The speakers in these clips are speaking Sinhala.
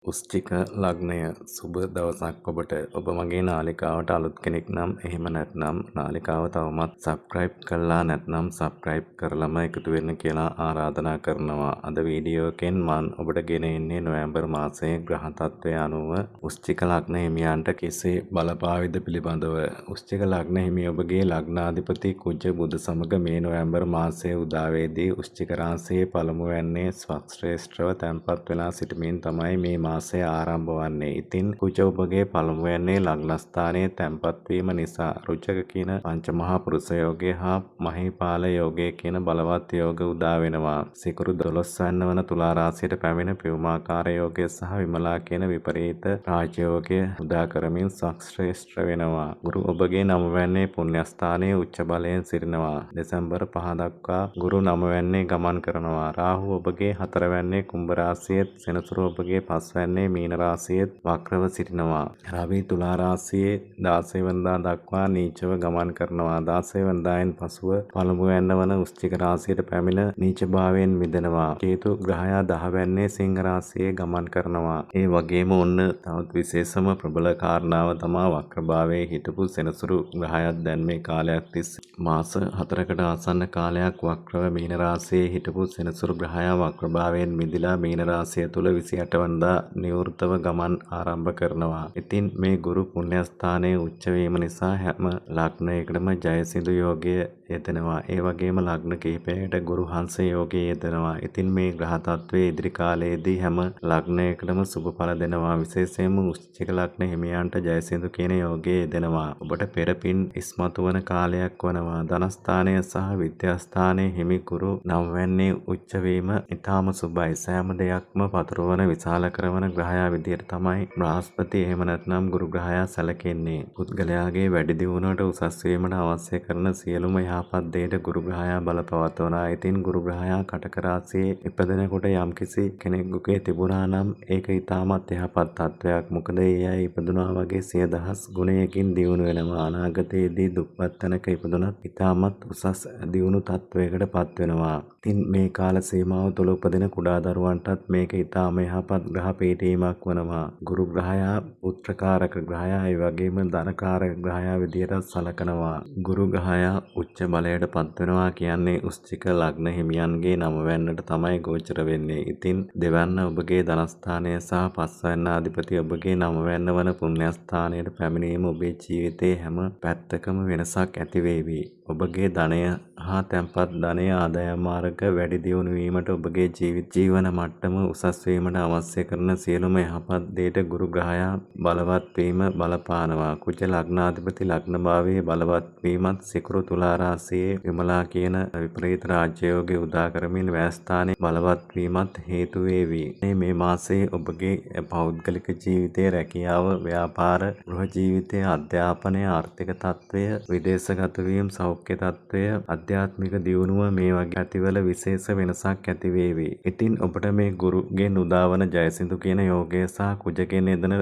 වෘශ්චික ලග්නය සුබ දවසක් ඔබට. ඔබ මගේ නාලිකාවට අලුත් කෙනෙක් නම් එහෙම නැත්නම් නාලිකාව තවමත් සබ්ස්ක්‍රයිබ් කරලා නැත්නම් සබ්ස්ක්‍රයිබ් කරලම එකතු වෙන්න කියලා ආරාධනා කරනවා. අද වීඩියෝ එකෙන් මම ඔබට ගෙන එන්නේ නොවැම්බර් මාසයේ ග්‍රහ තත්ත්වය අනුව වෘශ්චික ලග්න හිමියන්ට කෙසේ බලපාවිද පිළිබඳව. වෘශ්චික ලග්න හිමි ඔබගේ ලග්නාධිපති කුජ බුධ සමග මේ නොවැම්බර් මාසයේ උදාවේදී වෘශ්චික රාශියේ පළමුවැන්නේ ස්වක්ෂේත්‍රව තැන්පත් වෙලා සිටමින් තමයි මේ මාසය ආරම්භ වන්නේ. ඉතින් කුජ ඔබගේ පළමුවැන්නේ ලග්නස්ථානයේ තැන්පත් වීම නිසා රුචක කියන පංචමහා පුරුෂ යෝගය හා මහීපාල යෝගය කියන බලවත් යෝග උදා වෙනවා. සිකුරු 12 වැන්න වන තුලා රාශියට පැමිණ පියුමාකාර යෝගය සහ විමලා කියන විපරීත රාජයෝගය උදා කරමින් සක්ශ්‍රේෂ්ඨ වෙනවා. ගුරු ඔබගේ නවවැන්නේ පුණ්‍යස්ථානයේ උච්ච බලයෙන් සිටිනවා. දෙසැම්බර් 5 දක්වා ගුරු නවවැන්නේ ගමන් කරනවා. රාහු ඔබගේ හතරවැන්නේ කුම්භ රාශියේත් සෙනසුරු ඔබගේ පස්වැන්නේ මීන රාශියේත් වක්‍රව සිටිනවා. රවි තුලා රාශියේ 16 වෙනිදා දක්වා නීචව ගමන් කරනවා. 16 වෙනිදායින් පසුව පළමුවැන්න වන වෘශ්චික රාශියට පැමිණ නීච භාවයෙන් මිදෙනවා. කේතු ග්‍රහයා 10 වැන්නේ සිංහ රාශියේ ගමන් කරනවා. ඒ වගේම ඔන්න තවත් විශේෂම ප්‍රබල කාරණාව තමා වක්‍රභාවයේ හිටපු සෙනසුරු ග්‍රහයාත් දැන් මේ කාලයක් තිස්සේ මාස 4කට ආසන්න කාලයක් වක්‍රව මීන රාශියේ හිටපු සෙනසුරු ග්‍රහයා වක්‍රභාවයෙන් මිදිලා මීන රාශිය තුල 28 වෙනිදා නිවෘතව ගමන් ආරම්භ කරනවා. ඉතින් මේ ගුරු පුණ්‍යස්ථානයේ උච්ච වීම නිසා හැම ලග්නයකටම ජයසිඳු යෝගය යෙදෙනවා. ඒ වගේම ලග්න කිහිපයකට ගුරු හංස යෝගය යෙදෙනවා. ඉතින් මේ ග්‍රහ තත්ත්වයේ ඉදිරි කාලයේදී හැම ලග්නයකටම සුබ ඵල දෙනවා. විශේෂයෙන්ම වෘශ්චික ලග්න හිමියන්ට ජයසිඳු කියන යෝගය යෙදෙනවා. ඔබට පෙර පින් ඉස්මතු වන කාලයක් වනවා. ධනස්ථානය සහ විද්‍යාස්ථානයේ හිමි ගුරු නවවැන්නේ උච්ච වීම ඉතාම සුබයි. සෑම දෙයක්ම පතුරවන විශාල කරවන ග්‍රහයා විදියට තමයි බ්‍රහස්පති එහෙම නැත්නම් ගුරු ග්‍රහයා සැලකෙන්නේ. පුද්ගලයාගේ වැඩි දියුණුවට උසස් වීමට අවශ්‍ය කරන සියලුම යහපත් දේට ගුරු ග්‍රහයා බලපවත්වනවා. ඉතින් ගුරු ග්‍රහයා කටක රාශියේ ඉපදෙනකොට යම්කිසි කෙනෙකුගේ තිබුණා නම් ඒක ඉතාමත් යහපත් තත්වයක්. මොකද ඒ අය ඉපදුනා වගේ 100,000 ගුණයකින් දියුණු වෙනවා. අනාගතයේදී දුප්පත් තැනක ඉපදුනත් ඉතාමත් උසස් දියුණු තත්වයකට පත් වෙනවා. ඉතින් මේ කාල සීමාව තුළ උපදින කුඩා දරුවන්ටත් මේක ඉතාම යහපත් ග්‍රහ පීඨීමක් වනවා. ගුරු ග්‍රහයා පුත්‍රකාරක ග්‍රහයා ඒ වගේම ධනකාරක ග්‍රහයා විදියට සලකනවා. ගුරු ග්‍රහයා උච්ච බලයට පත් වෙනවා කියන්නේ වෘශ්චික ලග්න හිමියන්ගේ නවවැන්නට තමයි ගෝචර වෙන්නේ. ඉතින් දෙවැන්න ඔබගේ ධනස්ථානය සහ පස්වැන්න අධිපති ඔබගේ නවවැන්න වන පුණ්‍යස්ථානයට පැමිණීම ඔබේ ජීවිතයේ හැම පැත්තකම වෙනසක් ඇති වේවි. ඔබගේ ධනය හා තැන්පත් ධනය ආදායම් මාර්ග වැඩි දියුණු වීමට ඔබගේ ජීවන මට්ටම උසස් වීමට අවශ්‍ය කරන සියලුම යහපත් දේට ගුරු ග්‍රහයා බලවත් වීම බලපානවා. කුජ ලග්නාධිපති ලග්න භාවයේ බලවත් වීමත් සිකුරු තුලා රාශියේ විමලා කියන විපරීත රාජ්‍යයෝගය උදා කරමින් වැස්ථානයේ බලවත් වීමත් හේතු වේවි. මේ මාසයේ ඔබගේ පෞද්ගලික ජීවිතයේ රැකියාව, ව්‍යාපාර, ගෘහ ජීවිතයේ අධ්‍යාපනය, ආර්ථික තත්ත්වය, විදේශගත වීම, සෞඛ්‍ය තත්ත්වය, ආධ්‍යාත්මික දියුණුව මේ වගේ ඇතිවල විශේෂ වෙනසක් ඇති වේවි. ඉතින් ඔබට මේ ගුරුගෙන් උදාවන ජයසිඳු කියන යෝගය සහ කුජගෙන් යෙදෙන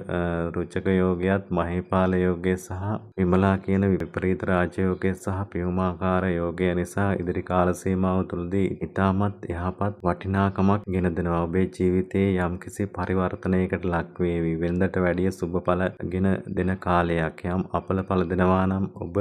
රුචක යෝගයත්, මහීපාල යෝගය සහ විමලා කියන විපරීත රාජයෝගය සහ පියුමාකාර යෝගය නිසා ඉදිරි කාල සීමාව තුළදී ඉතාමත් යහපත් වටිනාකමක් ගෙන දෙනවා. ඔබේ ජීවිතයේ යම්කිසි පරිවර්තනයකට ලක් වේවි. වෙනදට වැඩිය සුබ ඵල ගෙන දෙන කාලයක්. යම් අපල ඵල දෙනවා නම් ඔබ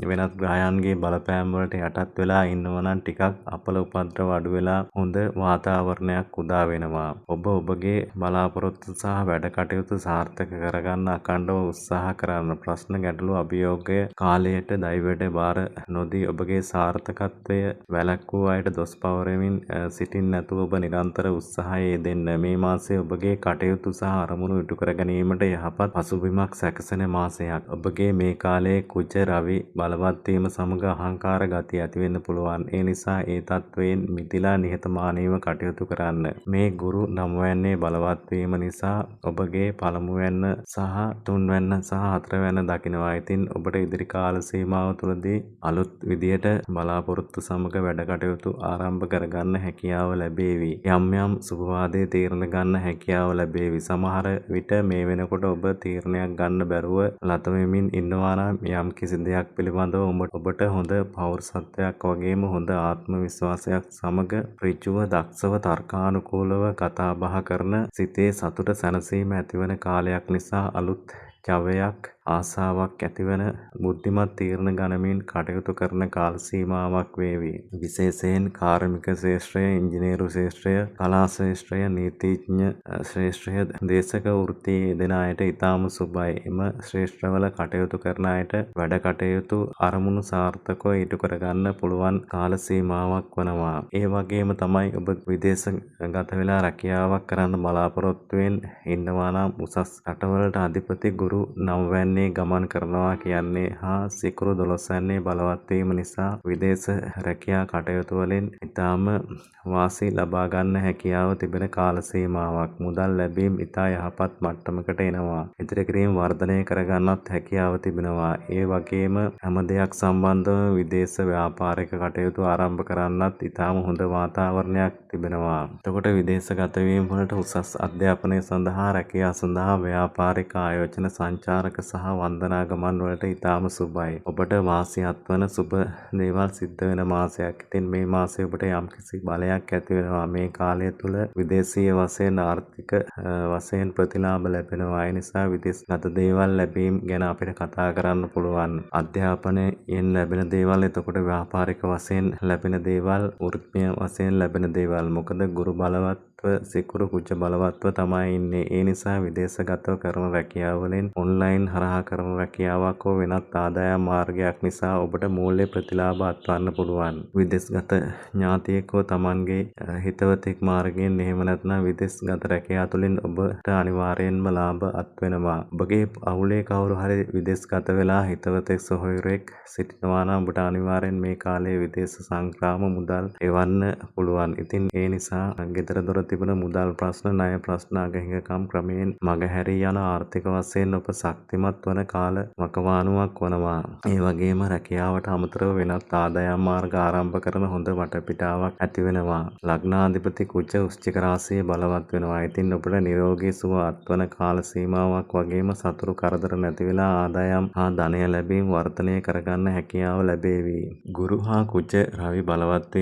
වෙනත් ග්‍රහයන්ගේ බලපෑම් වලට යටත් වෙලා ඉන්නවා නම් ටිකක් අපල උපද්‍රව අඩු වෙලා හොඳ වාතාවරණයක් උදා වෙනවා. ඔබ ඔබගේ බලාපොරොත්තු සහ වැඩ කටයුතු සාර්ථක කරගන්න අඛණ්ඩව උත්සාහ කරන්න. ප්‍රශ්න ගැටලු අභියෝගය කාලයට දෛවයට බාර නොදී ඔබගේ සාර්ථකත්වය වැළැක්වූ අයට දොස් පවරමින් සිටින් නැතුව ඔබ නිරන්තර උත්සාහය යෙදෙන්න. මේ මාසයේ ඔබගේ කටයුතු සහ අරමුණු ඉටු කර ගැනීමට යහපත් පසුබිමක් සැකසෙන මාසයක්. ඔබගේ මේ කාලයේ කුජ රවි බලවත් වීම සමග අහංකාර ගතිය ඇති වෙන්න පුළුවන්. ඒ නිසා ඒ තත්වයෙන් මිදිලා නිහතමානීව කටයුතු කරන්න. මේ ගුරු නවවැන්නේ බලවත් වීම නිසා ඔබගේ පළමුවැන්න සහ තුන්වැන්න සහ හතරවැන්න දකිනවා. ඉතින් ඔබට ඉදිරි කාල සීමාව තුළදී අලුත් විදියට බලාපොරොත්තු සමග වැඩ කටයුතු ආරම්භ කරගන්න හැකියාව ලැබේවි. යම් යම් සුභවාදයේ තීරණ ගන්න හැකියාව ලැබේවි. සමහර විට මේ වෙනකොට ඔබ තීරණයක් ගන්න බැරුව ලත වෙමින් ඉන්නවා නම් යම් කිසි දෙයක් පිළිබඳව ඔබට හොඳ පෞරුෂත්වයක් වගේම හොඳ ආත්ම විශ්වාසයක් සමග ඍජුව දක්ෂව තර්කානුකූලව කතා බහ කරන සිතේ සතුට සැනසීම ඇතිවන කාලයක් නිසා අලුත් ජවයක් ආසාවක් ඇතිවන බුද්ධිමත් තීරණ ගනිමින් කටයුතු කරන කාල සීමාවක් වේවි. විශේෂයෙන් කාර්මික ශේෂ්ත්‍රය, ඉංජිනේරු ශේෂ්ත්‍රය, කලා ශේෂ්ත්‍රය, නීතිඥ ශේෂ්ත්‍රය, දේශක වෘත්තියේ යෙදෙන අයට ඉතාම සුබයි. එම ශේෂ්ත්‍රවල කටයුතු කරන අයට වැඩ කටයුතු අරමුණු සාර්ථකව ඉටු කරගන්න පුළුවන් කාල සීමාවක් වනවා. ඒ වගේම තමයි ඔබ විදේශගත වෙලා රැකියාවක් කරන්න බලාපොරොත්තුවෙන් ඉන්නවා නම් උසස් රටවලට අධිපති ගුරු 9 වැන්නේ ගමන් කරනවා කියන්නේ හා සිකුරු 12 වැන්නේ බලවත් වීම නිසා විදේශ රැකියා කටයුතු වලින් ඉතාම වාසි ලබා ගන්න හැකියාව තිබෙන කාල සීමාවක්. මුදල් ලැබීම් ඉතා යහපත් මට්ටමකට එනවා. ඉදිරි කිරීම වර්ධනය කරගන්නත් හැකියාව තිබෙනවා. ඒ වගේම හැම දෙයක් සම්බන්ධව විදේශ ව්‍යාපාරික කටයුතු ආරම්භ කරන්නත් ඉතාම හොඳ වාතාවරණයක් තිබෙනවා. එතකොට විදේශගත වීම වලට උසස් අධ්‍යාපනය සඳහා රැකියාව සඳහා ව්‍යාපාරික ආයෝජන සංචාරක සහ වන්දනා ගමන් වලට ඉතාම සුබයි. ඔබට වාසියක් වන සුබ දේවල් සිද්ධ වෙන මාසයක්. ඉතින් මේ මාසයේ ඔබට යම්කිසි බලයක් ඇති වෙනවා. මේ කාලය තුල විදේශීය වශයෙන් ආර්ථික වශයෙන් ප්‍රතිලාභ ලැබෙනවා. ඒ නිසා විදේශගත දේවල් ලැබීම ගැන අපිට කතා කරන්න පුළුවන්. අධ්‍යාපනයෙන් ලැබෙන දේවල්, එතකොට ව්‍යාපාරික වශයෙන් ලැබෙන දේවල්, වෘත්තීය වශයෙන් ලැබෙන දේවල්. මොකද ගුරු බලවත් සිකුරු කුජ බලවත්ව තමයි ඉන්නේ. ඒ නිසා විදේශගතව කරන රැකියාව වලින් ඔන්ලයින් හරහා කරන රැකියාවක් හෝ වෙනත් ආදායම් මාර්ගයක් නිසා ඔබට මූල්‍ය ප්‍රතිලාභ අත්වන්න පුළුවන්. විදේශගත ඥාතියෙක් හෝ Tamanගේ හිතවතෙක් මාර්ගයෙන් එහෙම නැත්නම් විදේශගත රැකියාව තුළින් ඔබට අනිවාර්යයෙන්ම ලාභ අත්වෙනවා. ඔබගේ පවුලේ කවුරු හරි විදේශගත වෙලා හිතවතෙක් සොහොයුරෙක් සිටිනවා නම් ඔබට අනිවාර්යෙන් මේ කාලයේ විදේශ සංක්‍රාම මුදල් එවන්න පුළුවන්. ඉතින් ඒ නිසා ගෙදර දොර තිබෙන මුදල් ප්‍රශ්න, ණය ප්‍රශ්න, අගහිඟකම් ක්‍රමයෙන් මගහැරී යන ආර්ථික වශයෙන් ඔබ ශක්තිමත් වන කාල වකවානුවක් වනවා. ඒ වගේම රැකියාවට අමතරව වෙනත් ආදායම් මාර්ග ආරම්භ කරන හොඳ වටපිටාවක් ඇති වෙනවා. ලග්නාධිපති කුජ වෘශ්චික රාශිය බලවත් වෙනවා. ඉතින් ඔබට නිරෝගී සුව අත්වන කාල සීමාවක් වගේම සතුරු කරදර නැති වෙලා ආදායම් හා ධනය ලැබීම් වර්ධනය කරගන්න හැකියාව ලැබේවි. ගුරු හා කුජ රවි බලවත්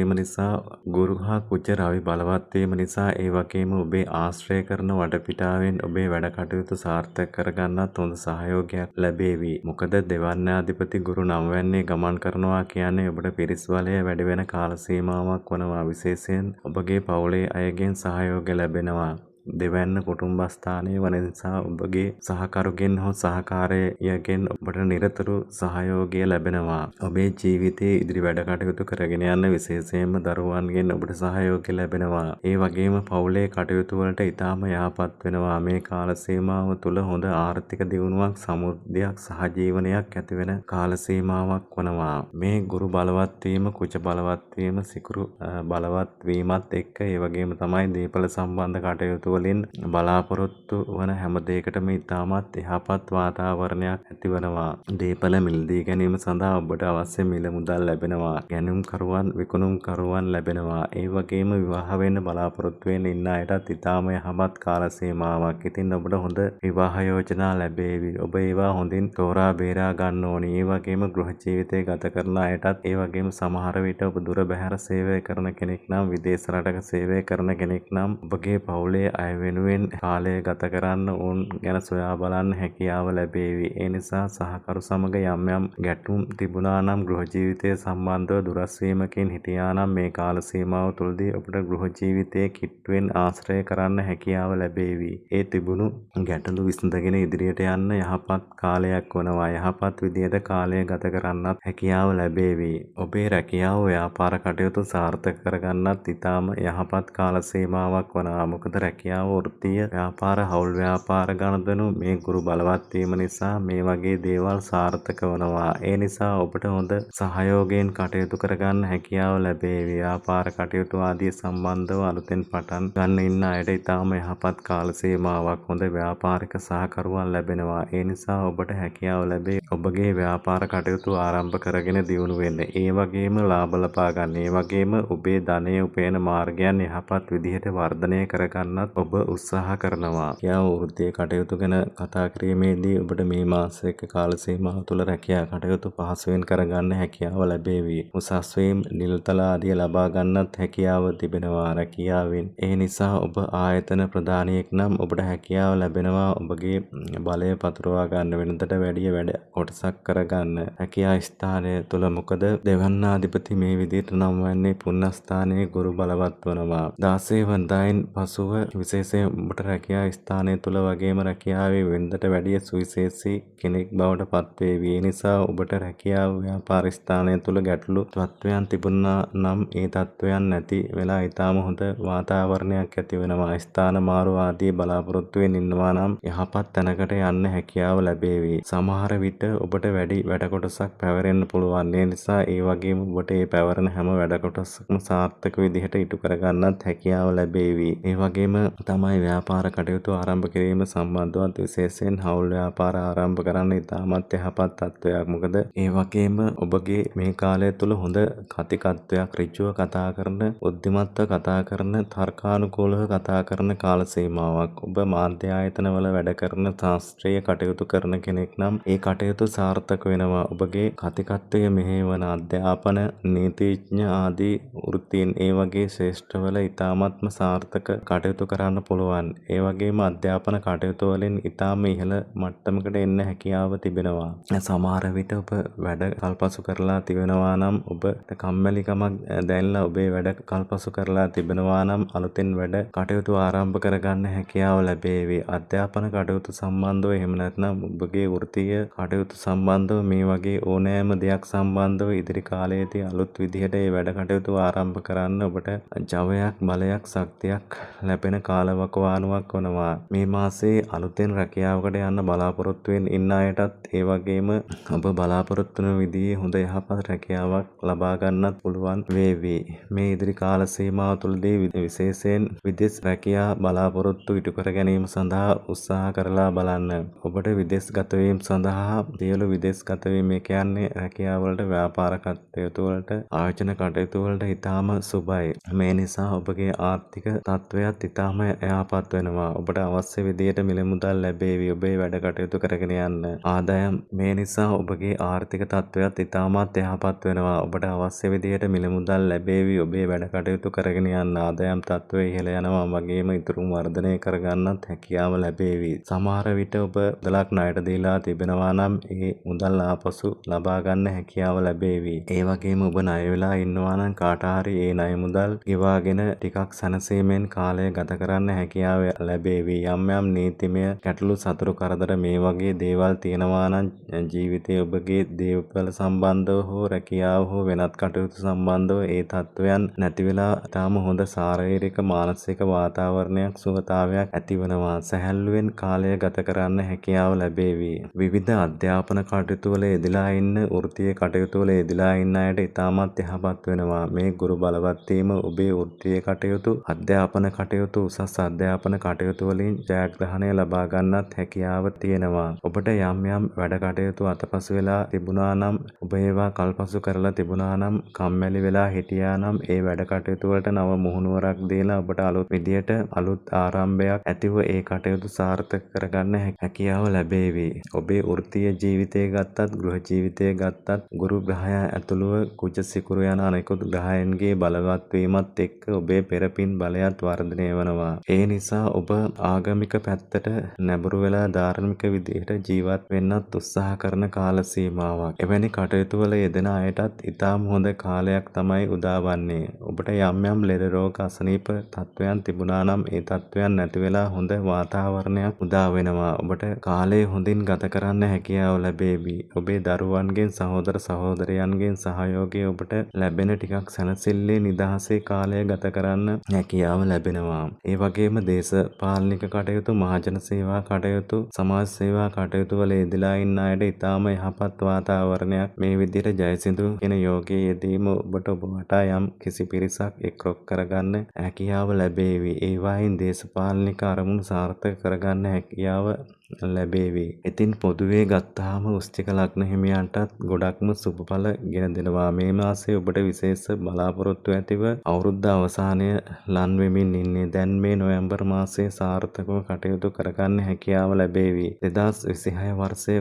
වීම නිසා ඒ වගේම ඔබේ ආශ්‍රය කරන වටපිටාවෙන් ඔබේ වැඩ කටයුතු සාර්ථක කරගන්නත් හොඳ සහයෝගයක් ලැබේවි. මොකද දෙවන්නාධිපති ගුරු 9 වැන්නේ ගමන් කරනවා කියන්නේ ඔබට පිරිස් බලය වැඩි වෙන කාල සීමාවක් වනවා. විශේෂයෙන් ඔබගේ පවුලේ අයගෙන් සහයෝගය ලැබෙනවා. දෙවැන්න කුටුම්බස්ථානයේ වන නිසා ඔබගේ සහකරුගෙන් හෝ සහකාරයගෙන් ඔබට නිරතුරු සහයෝගය ලැබෙනවා. ඔබේ ජීවිතයේ ඉදිරි වැඩ කටයුතු කරගෙන යන්න විශේෂයෙන්ම දරුවන්ගෙන් ඔබට සහයෝගය ලැබෙනවා. ඒ වගේම පවුලේ කටයුතු වලට ඉතාම යහපත් වෙනවා. මේ කාල සීමාව තුළ හොඳ ආර්ථික දියුණුවක්, සමෘද්ධියක්, සහජීවනයක් ඇති වෙන කාල සීමාවක් වනවා. මේ ගුරු බලවත් වීම, කුජ බලවත් වීම, සිකුරු බලවත් වීමත් එක්ක ඒ වගේම තමයි දීපල සම්බන්ධ කටයුතු වලින් බලාපොරොත්තු වන හැම දෙයකටම ඉතාමත් යහපත් වාතාවරණයක් ඇතිවනවා. දීපල මිලදී ගැනීම සඳහා ඔබට අවශ්‍ය මිල මුදල් ලැබෙනවා. ගැනුම් කරුවන්, විකුණුම් කරුවන් ලැබෙනවා. ඒ වගේම විවාහ වෙන්න බලාපොරොත්තු වෙන ඉන්න අයටත් ඉතාම යහපත් කාල සීමාවක්. ඉතින් ඔබට හොඳ විවාහ යෝජනා ලැබේවි. ඔබ ඒවා හොඳින් තෝරා බේරා ගන්න ඕනි. ඒ වගේම ගෘහ ජීවිතය ගත කරන අයටත්, ඒ වගේම සමහර විට ඔබ දුර බැහැර සේවය කරන කෙනෙක් නම්, විදේශ රටක සේවය කරන කෙනෙක් නම් ඔබගේ පවුලේ අය වෙනුවෙන් කාලය ගත කරන්න, ඔවුන් ගැන සොයා බලන්න හැකියාව ලැබේවි. ඒ නිසා සහකරු සමග යම් යම් ගැටුම් තිබුණා නම්, ගෘහ ජීවිතය සම්බන්ධව දුරස් වීමකින් හිටියා නම් මේ කාල සීමාව තුළදී ඔබට ගෘහ ජීවිතයේ කිට්ටුවෙන් ආශ්‍රය කරන්න හැකියාව ලැබේවි. ඒ තිබුණු ගැටලු විසඳගෙන ඉදිරියට යන්න යහපත් කාලයක් වනවා. යහපත් විදියට කාලය ගත කරන්නත් හැකියාව ලැබේවි. ඔබේ රැකියාව, ව්‍යාපාර කටයුතු සාර්ථක කරගන්නත් ඉතාම යහපත් කාල සීමාවක් වනවා. මොකද රැකියාව, වෘත්තීය ව්‍යාපාර, හවුල් ව්‍යාපාර ගණදනු මේ ගුරු බලවත් වීම නිසා මේ වගේ දේවල් සාර්ථක වනවා. ඒ නිසා ඔබට හොඳ සහයෝගයෙන් කටයුතු කරගන්න හැකියාව ලැබේ. ව්‍යාපාර කටයුතු ආදී සම්බන්ධව අලුතෙන් පටන් ගන්න ඉන්න අයට ඉතාම යහපත් කාල සීමාවක්, හොඳ ව්‍යාපාරික සහකරුවන් ලැබෙනවා. ඒ නිසා ඔබට හැකියාව ලැබේ ඔබගේ ව්‍යාපාර කටයුතු ආරම්භ කරගෙන දියුණු වෙන්න. ඒ වගේම ලාභ ලබා ගන්න. ඒ වගේම ඔබේ ධනය උපයන මාර්ගයන් යහපත් විදිහට වර්ධනය කරගන්නත් ඔබ උත්සාහ කරනවා. රැකියාව වෘත්තීය කටයුතු ගැන කතා කිරීමේදී ඔබට මේ මාසික කාල සීමාව තුළ රැකියා කටයුතු පහසුවෙන් කරගන්න හැකියාව ලැබේවි. උසස් වීම්, නිල්තල ආදිය ලබා ගන්නත් හැකියාව තිබෙනවා රැකියාවෙන්. ඒ නිසා ඔබ ආයතන ප්‍රධානියෙක් නම් ඔබට හැකියාව ලැබෙනවා ඔබගේ බලය පතුරවා ගන්න, වෙනදට වැඩිය වැඩ කොටසක් කරගන්න රැකියා ස්ථානය තුළ. මොකද දෙවන්නාධිපති මේ විදිහට නම් වන්නේ පුණ්‍යස්ථානයේ ගුරු බලවත් වනවා. 16 වෙනිදායින් පසුව විශේෂයෙන් ඔබට රැකියා ස්ථානය තුළ වගේම රැකියාවේ වෙනදට වැඩිය සුවිශේෂී කෙනෙක් බවට පත්වේවි. ඒ නිසා ඔබට රැකියාව ව්‍යාපාර ස්ථානය තුළ ගැටලු තත්ත්වයන් තිබුණා නම් ඒ තත්ත්වයන් නැති වෙලා ඉතාම හොඳ වාතාවරණයක් ඇති වෙනවා. ස්ථාන මාරු ආදී බලාපොරොත්තුවෙන් ඉන්නවා නම් යහපත් තැනකට යන්න හැකියාව ලැබේවි. සමහර විට ඔබට වැඩි වැඩ කොටසක් පැවරෙන්න පුළුවන්. ඒ නිසා ඒ වගේම ඔබට ඒ පැවරෙන හැම වැඩ කොටසක්ම සාර්ථක විදිහට ඉටු කරගන්නත් හැකියාව ලැබේවි. ඒ වගේම තමයි ව්‍යාපාර කටයුතු ආරම්භ කිරීම සම්බන්ධවත් විශේෂයෙන් හවුල් ව්‍යාපාර ආරම්භ කරන්න ඉතාමත් යහපත් තත්ත්වයක්. මොකද ඒ වගේම ඔබගේ මේ කාලය තුළ හොඳ කතිකත්වයක්, ඍජුව කතා කරන, බුද්ධිමත්ව කතා කරන, තර්කානුකූලව කතා කරන කාල සීමාවක්. ඔබ මාධ්‍ය ආයතනවල වැඩ කරන, ශාස්ත්‍රීය කටයුතු කරන කෙනෙක් නම් ඒ කටයුතු සාර්ථක වෙනවා. ඔබගේ කතිකත්වය මෙහෙයවන අධ්‍යාපන, නීතිඥ ආදී වෘත්තීන් ඒ වගේ ශ්‍රේෂ්ඨවල ඉතාමත්ම සාර්ථක කටයුතු කරන්න පුළුවන්. ඒ වගේම අධ්‍යාපන කටයුතු වලින් ඉතාම ඉහළ මට්ටමකට එන්න හැකියාව තිබෙනවා. සමහර විට ඔබ වැඩ කල්පසු කරලා තිබෙනවා නම්, ඔබට කම්මැලිකමක් දැනෙලා ඔබේ වැඩ කල්පසු කරලා තිබෙනවා නම් අලුතෙන් වැඩ කටයුතු ආරම්භ කරගන්න හැකියාව ලැබේවි. අධ්‍යාපන කටයුතු සම්බන්ධව එහෙම නැත්නම් ඔබගේ වෘත්තීය කටයුතු සම්බන්ධව මේ වගේ ඕනෑම දෙයක් සම්බන්ධව ඉදිරි කාලයේදී අලුත් විදිහට ඒ වැඩ කටයුතු ආරම්භ කරන්න ඔබට ජවයක්, බලයක්, ශක්තියක් ලැබෙන කාලවකවානුවක් වනවා. මේ මාසයේ අලුතෙන් රැකියාවකට යන්න බලාපොරොත්තුවෙන් ඉන්න අයටත් ඒ වගේම ඔබ බලාපොරොත්තු වන විදිහේ හොඳ යහපත් රැකියාවක් ලබා ගන්නත් පුළුවන් වේවි. මේ ඉදිරි කාල සීමාව තුළදී විශේෂයෙන් විදේශ රැකියා බලාපොරොත්තු ඉටු කර ගැනීම සඳහා උත්සාහ කරලා බලන්න. ඔබට විදේශගත වීම සඳහා සියලු විදේශගත වීම කියන්නේ රැකියාව වලට, ව්‍යාපාර කටයුතු වලට, ආයෝජන කටයුතු වලට ඉතාම සුබයි. මේ නිසා ඔබගේ ආර්ථික තත්ත්වයත් ඉතාම යහපත් වෙනවා. ඔබට අවශ්‍ය විදිහට මිල මුදල් ලැබේවි ඔබේ වැඩ කටයුතු කරගෙන යන්න. ආදායම් මේ නිසා ඔබගේ ආර්ථික තත්ත්වයත් ඉතාමත් යහපත් වෙනවා. ඔබට අවශ්‍ය විදිහට මිල මුදල් ලැබේවි ඔබේ වැඩ කටයුතු කරගෙන යන්න. ආදායම් තත්ත්වය ඉහළ යනවා වගේම ඉතුරුම වර්ධනය කරගන්නත් හැකියාව ලැබේවි. සමහර විට ඔබ මුදලක් ණයට දීලා තිබෙනවා නම් ඒ මුදල් ආපසු ලබා ගන්න හැකියාව ලැබේවි. ඒ වගේම ඔබ ණය වෙලා ඉන්නවා නම් කාට හරි ඒ ණය මුදල් ගෙවාගෙන ටිකක් සැනසීමෙන් කාලය ගත කරන්න හැකියාව ලැබේවි. යම් යම් නීතිමය ගැටලු, සතුරු කරදර මේ වගේ දේවල් තියෙනවා නම් ජීවිතයේ ඔබගේ දේපල සම්බන්ධව හෝ රැකියාව හෝ වෙනත් කටයුතු සම්බන්ධව ඒ තත්ත්වයන් නැති වෙලා තාම හොඳ ශාරීරික, මානසික වාතාවරණයක්, සුවතාවයක් ඇතිවනවා. සැහැල්ලුවෙන් කාලය ගත කරන්න හැකියාව ලැබේවි. විවිධ අධ්‍යාපන කටයුතු වල යෙදලා ඉන්න, වෘත්තීය කටයුතු වල යෙදලා ඉන්න අයට ඉතාමත් යහපත් වෙනවා. මේ ගුරු බලවත් වීම ඔබේ වෘත්තීය කටයුතු, අධ්‍යාපන කටයුතු, උසස් අධ්‍යාපන කටයුතු වලින් ජයග්‍රහණය ලබා ගන්නත් හැකියාව තියෙනවා. ඔබට යම් යම් වැඩ කටයුතු අතපසු වෙලා තිබුණා නම්, ඔබ ඒවා කල්පසු කරලා තිබුණා නම්, කම්මැලි වෙලා හිටියා නම් ඒ වැඩ කටයුතු වලට නව මුහුණුවරක් දීලා ඔබට අලුත් විදියට අලුත් ආරම්භයක් ඇතිව ඒ කටයුතු සාර්ථක කරගන්න හැකියාව ලැබේවි. ඔබේ වෘත්තීය ජීවිතය ගත්තත්, ගෘහ ජීවිතය ගත්තත්, ගුරු ග්‍රහයා ඇතුළුව කුජ සිකුරු යන අනෙකුත් ග්‍රහයන්ගේ බලවත් වීමත් එක්ක ඔබේ පෙරපින් බලයත් වර්ධනය වෙනවා. ඒ නිසා ඔබ ආගමික පැත්තට නැඹුරු වෙලා ධාර්මික විදිහට ජීවත් වෙන්නත් උත්සාහ කරන කාල සීමාවක්. එවැනි කටයුතු වල යෙදෙන අයටත් ඉතාම හොඳ කාලයක් තමයි උදා වන්නේ. ඔබට යම් යම් ලෙඩ රෝග, අසනීප තත්ත්වයන් තිබුණා නම් ඒ තත්ත්වයන් නැති වෙලා හොඳ වාතාවරණයක් උදා වෙනවා. ඔබට කාලය හොඳින් ගත කරන්න හැකියාව ලැබේවි. ඔබේ දරුවන්ගෙන්, සහෝදර සහෝදරයන්ගෙන් සහයෝගය ඔබට ලැබෙන ටිකක් සැනසෙල්ලේ නිදහසේ කාලය ගත කරන්න හැකියාව ලැබෙනවා. ඒ වගේම දේශපාලනික කටයුතු, මහජන සේවා කටයුතු, සමාජ සේවා කටයුතු වල යෙදලා ඉන්න අයට ඉතාම යහපත් වාතාවරණයක්, මේ විදිහට ජයසිඳු කියන යෝගයේ යෙදීම ඔබට ඔබ වටා යම් කිසි පිරිසක් එක්රොක් කරගන්න හැකියාව ලැබේවි. ඒ වයින් දේශපාලනික අරමුණු සාර්ථක කරගන්න හැකියාව ලැබේවි. ඉතින් පොදුවේ ගත්තාම වෘශ්චික ලග්න හිමියන්ටත් ගොඩක්ම සුබඵල ගෙන දෙනවා. මේ මාසයේ ඔබට විශේෂ බලාපොරොත්තු ඇතිව අවුරුද්ද අවසානය ලන් වෙමින් ඉන්නේ. දැන් මේ නොවැම්බර් මාසයේ සාර්ථකව කටයුතු කරගන්න හැකියාව ලැබේවි. 2026 වර්ෂය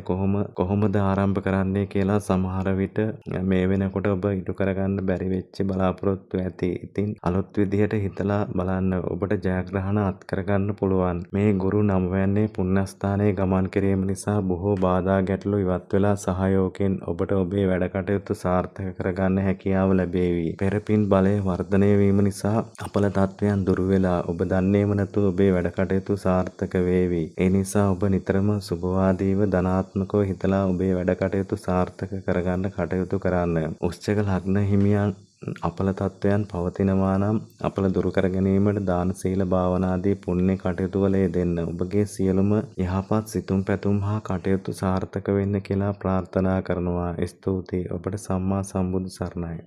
කොහොමද ආරම්භ කරන්නේ කියලා සමහර විට මේ වෙනකොට ඔබ ඉටු කරගන්න බැරි වෙච්ච බලාපොරොත්තු ඇති. ඉතින් අලුත් විදිහට හිතලා බලන්න ඔබට ජයග්‍රහණ අත් කරගන්න පුළුවන්. මේ ගුරු 9 වැන්නේ පුණ්‍යස්ථානයේ ගමන් කිරීම නිසා බොහෝ බාධා ගැටලු ඉවත් වෙලා සහයෝගයෙන් ඔබට ඔබේ වැඩ කටයුතු සාර්ථක කරගන්න හැකියාව ලැබේවි. පෙරපින් බලය වර්ධනය වීම නිසා අපල තත්වයන් දුරු වෙලා ඔබ දන්නේම නැතුව ඔබේ වැඩ කටයුතු සාර්ථක වේවි. ඒ නිසා ඔබ නිතරම සුබවාදීව ධනාත්මකව හිතලා ඔබේ වැඩ කටයුතු සාර්ථක කරගන්න කටයුතු කරන්න. වෘශ්චික ලග්න හිමියන් අපල තත්වයන් පවතිනවා නම් අපල දුරු කර ගැනීමට දාන සීල භාවනාදී පුණ්‍ය කටයුතු වල යෙදෙන්න. ඔබගේ සියලුම යහපත් සිතුම් පැතුම් හා කටයුතු සාර්ථක වෙන්න කියලා ප්‍රාර්ථනා කරනවා. ස්තුතියි. ඔබට සම්මා සම්බුදු සරණයි.